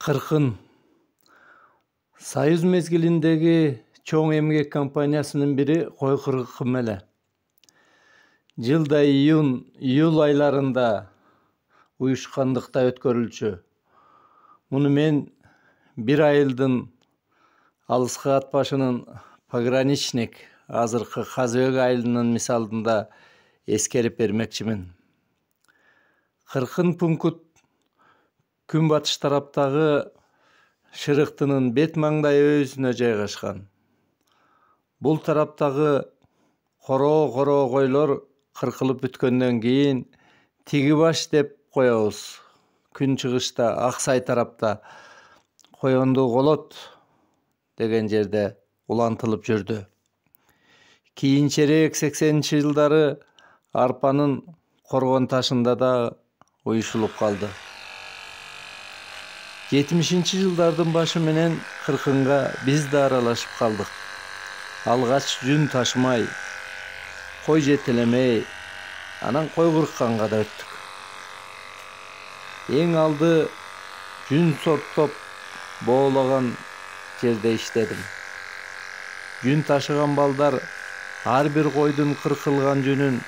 Кыркын Союз мезгилиндеги чоң эмгек компаниясынын бири кой кыркын эле. Жылда июль айларында уюшкандыкта өткөрүлчү. Муну мен бир айылдын алыскы ат башынын пограничник азыркы Казыбек айылынын мисалында эскерип бермекчимин. Кыркын пункт күнбатыш тараптагы Шырыктынын бет маңдай өйүсүнө жайгашкан. Бул тараптагы короо койлор кыркылып бүткөндөн кийин тиги баш деп коебуз. Күн чыгышта Аксай тарапта Коёнду Колот деген жерде улантылып жүрдү. Кийинчерээк 80-жылдары арпанын Коргон ташында да уюшулуп калды. 70-жылдардын башы менен кыркынга биз да аралашып калдык. Алгач жүн ташымай, кой жетелемей, анан кой кыркканга да өттүк. Эң алды жүн сорттоп боолаган жерде иштедим. Жүн ташыган балдар ар бир койдун кыркылган жүнүн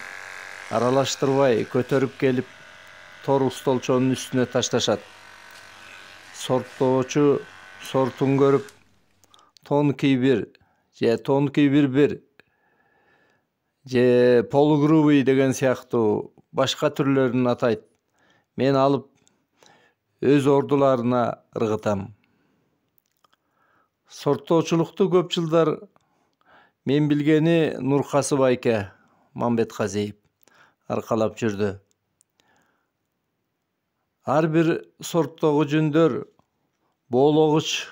аралаштырбай көтөрүп келип тор устолчонун үстүнө ташташат. Сорттоочу сортун көрүп тонкий бир же тонкий бир же полугрубый деген сыяктуу башка түрлөрүн атайт. Мен алып өз ордуларына ыргытам. Сорттоочулукту көп жылдар мен билгени Нуркасы байке Мамбетказиев аркалап жүрдү. Ар бир сорттогу жүндөр боологуч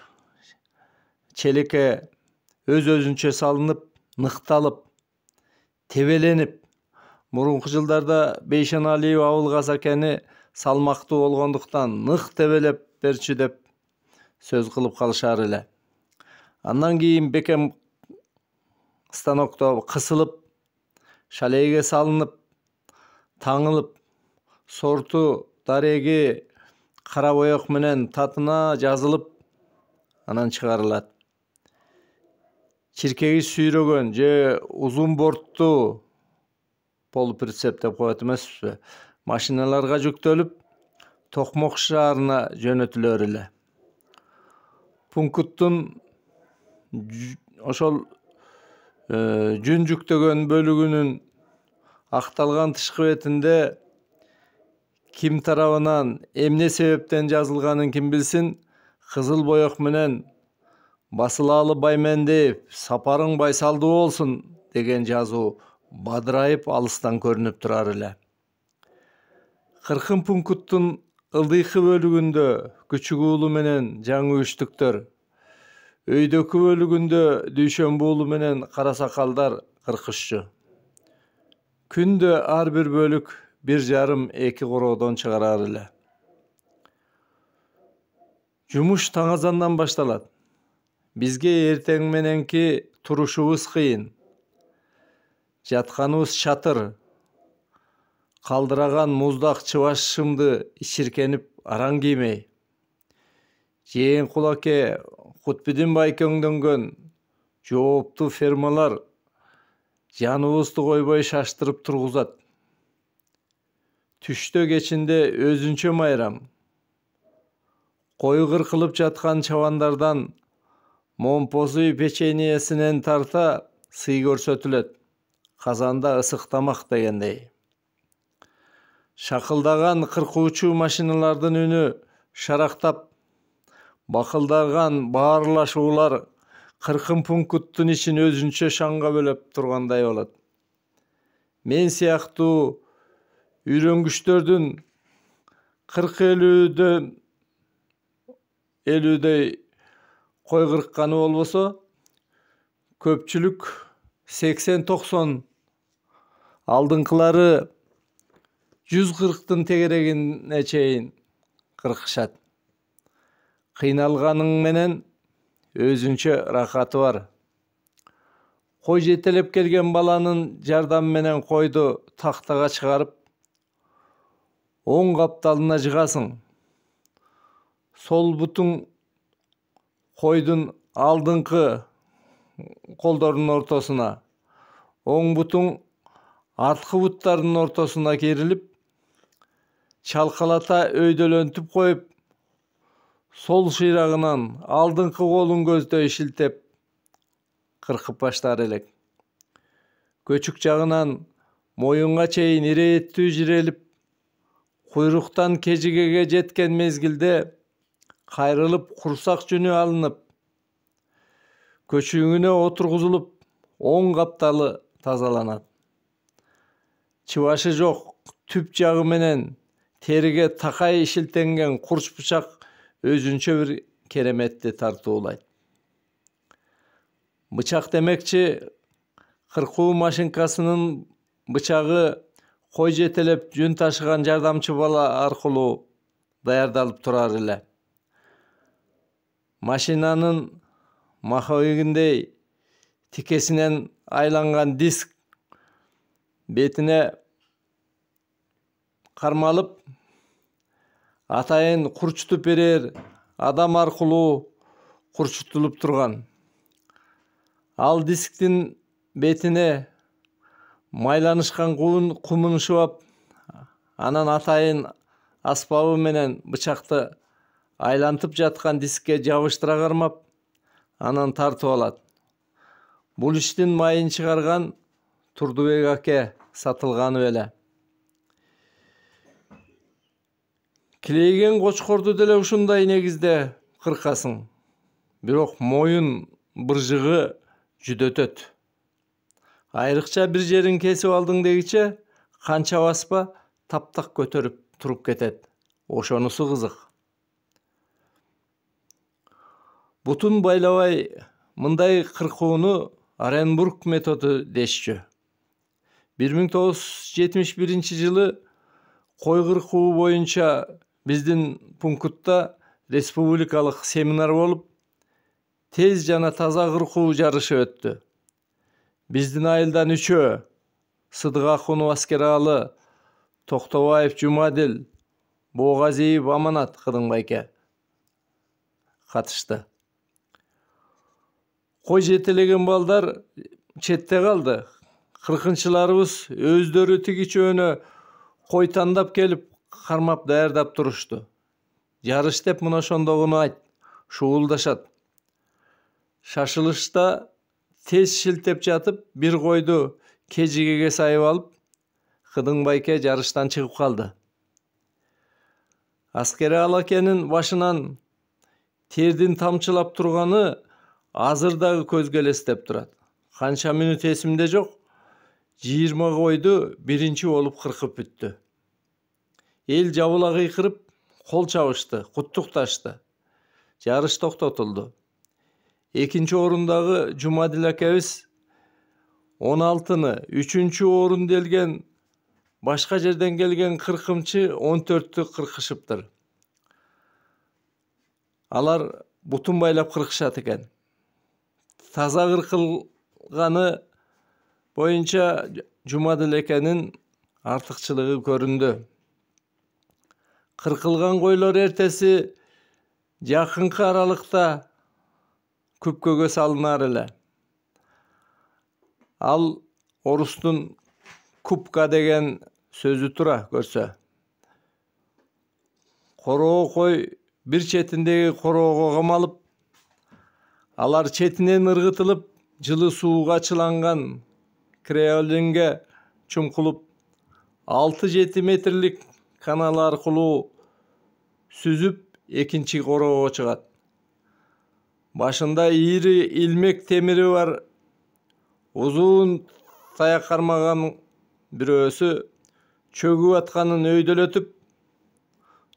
челекке өзүнчө салынып, ныкталып, тебеленип, мурунку жылдарда Бейшеналиев Абыл Казакени салмактуу болгондуктан нык тебелеп берчү деп сөз кылып калышар эле. Андан кийин бекем станокто кысылып, шалейге салынып, таңылып, сорту дареги кара боек менен татына жазылып, анан чыгарылат. Чиркеги сүйрөгөн же узун борттуу полуприцеп деп коет эмеспизби? Машиналарга жүктөлүп, Токмок шаарына жөнөтүлөр эле. Пункттун ошол жүн жүктөгөн бөлүгүнүн акталган тышкы бетинде ким тарабынан эмне себептен жазылганын ким билсин, кызыл боек менен басылалы Баймендеев, сапарың байсалдуу болсун деген жазуу бадырайып алыстан көрүнүп турар эле. Кыркын пункттун ылдыйкы бөлүгүндө Күчүк уулу менен жаңы үштүктөр, өйдөкү бөлүгүндө Дүйшөмбү уулу менен кара сакалдар кыркышчу. Күндө ар бир бөлүк 1,5-2 короодон чыгарар эле. Жумуш таң азандан башталат. Бизге эртең мененки турушубуз кыйын. Жатканыбыз чатыр. Калдыраган муздак чыбаш шымды ичиркенип араң киймей. Жээн Кулаке, Кутбидин байкеңдөнгөн жооптуу фермалар жаныбызды койбой шаштырып тургузат. Түштө кечинде өзүнчө майрам. Кой кыркылып жаткан чабандардан момпозу печеньесинен тарта сый көрсөтүлөт. Казанда ысык тамак дегендей. Шакылдаган кыркуучу машиналардын үнү шарактап, бакылдаган баарлашуулар кыркын пункттун ичин өзүнчө шаңга бөлөп тургандай болот. Мен сыяктуу үйрөнгүчтөрдүн 40-50 кой кыркканы болбосо, көпчүлүк 80-90, алдыңкылары 140 тегерегине чейин кыркышат. Кыйналганың менен өзүнчө рахаты бар. Кой жетелеп келген баланын жардамы менен койду тактага чыгарып, оң капталына жыгасың. Sol butun койдун алдыңкы колдорунун ортосуна, оң бутуң арткы буттардын ортосуна керилип, чалкалата өйдөлөнтүп коюп, сол шыйрагынан алдыңкы колун көздөй шилтеп кыркып баштар элек. Көчүк жагынан моюнга чейин ирээттүү жирелип, куйруктан кежигеге жеткен мезгилде кайрылып курсак жүнү алынып, көчүгүнө отургузулуп, оң капталы тазаланат. Чыбашы жок түп жагы менен териге такай шилтенген курч бычак өзүнчө бир кереметти тартуулайт. Бычак демекчи, кыркуу машинкасынын бычагы кой жетелеп жүн ташыган жардамчы бала аркылуу даярдалып турар эле. Машинанын маховигиндей тикесинен айланган диск бетине кармалып, атайын курчутуп берер адам аркылуу курчутулуп турган. Ал дисктин бетине майланышкан кумун шыбап, анан атайын аспабы менен бычакты айлантып жаткан дискке жабыштыра кармап, анан тартып алат. Бул иштин майын чыгарган Турдубек аке сатылганы беле. Килейген кочкорду деле ушундай негизде кыркасың, бирок моюн быржыгы жүдөтөт. Айрыкча бир жерин кесип алдың дегиче, канча баспа таптак көтөрүп туруп кетет. Ошонусу кызык. Бутун байлабай мындай кыркууну Оренбург методу дешчү. 1971 жылы кой кыркуу боюнча биздин пунктта республикалык семинар болуп, тез жана таза кыркуу жарышы өттү. Биздин айылдан үчөө Сыдык Акунов Аскералы, Токтобаев Жумадил, Боогазиев Аманат Кыдыңбайке катышты. Кой жетелеген балдар четте калды. Кыркынчыларыбыз өздөрү тиги чөөнө кой тандап келип, кармап даярдап турушту. Жарыш деп мына ошондогуну айт, шуулдашат. Шашылышта тез шилтеп жатып, бир койду кежигеге сайып алып, Кыдыңбайке жарыштан чыгып калды. Аскералы акенин башынан тердин тамчылап турганы азыр дагы көзгө элестеп турат. Канча мүнөт эсимде жок, 20 койду биринчи болуп кыркып бүттү. Эл жабыла кыйкырып, кол чабышты, куттукташты. Жарыш токтотулду. Экинчи орундагы Жумадил акебиз 16-ны, 3-чү орун делген башка жерден келген кыркымчы 14-тү кыркышыптыр. Алар бутун байлап кыркышат экен. Таза кыркылганы боюнча Жумадил экенин артыкчылыгы көрүндү. Кыркылган койлор эртеси жакынкы аралыкта күпкөгө салынар эле. Ал орустун купка деген сөзү тура көрсө. Короо кой бир четиндеги короого камалып, алар четинен ыргытылып, жылы сууга чыланган креолинге чумкулуп, 6-7 метрлик канал аркылуу сүзүп, экинчи короого чыгат. Башында ири илмек темири бар узун таяк кармаган бирөөсү чөгүп атканын өйдөлөтүп,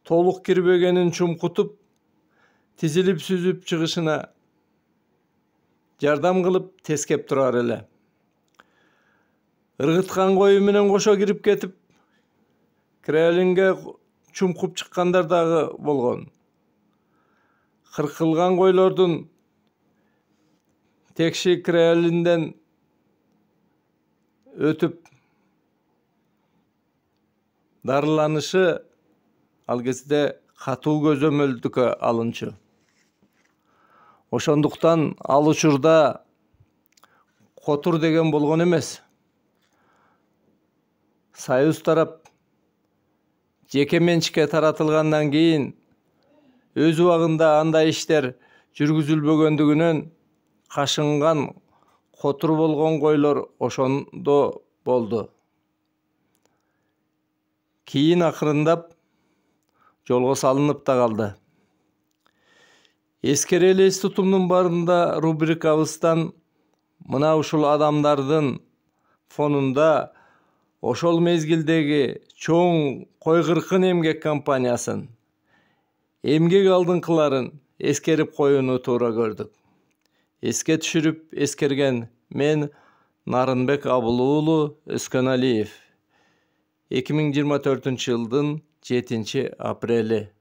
толук кирбегенин чумкутуп, тизилип сүзүп чыгышына жардам кылып тескеп турар эле. Ыргыткан кою менен кошо кирип кетип, креолинге чумкуп чыккандар дагы болгон. Кыркылган койлордун текши креолинден өтүп дарыланышы ал кезде катуу көзөмөлдүккө алынчу. Ошондуктан ал учурда котур деген болгон эмес. Союз тарап жеке менчикке таратылгандан кийин өз убагында андай иштер жүргүзүлбөгөндүгүнөн кашынган котур болгон койлор ошондо болду. Кийин акырындап жолго салынып да калды. Эскере элес тутумдун барында рубрикабыздан мына ушул адамдардын фонунда ошол мезгилдеги чоң кой кыркын эмгек компаниясын эмгек алдыңкыларын эскерип коюуну туура көрдүк. Эске түшүрүп эскерген мен Нарынбек Абыл уулу Өскөналиев. 2024 жылдын 7 апрели.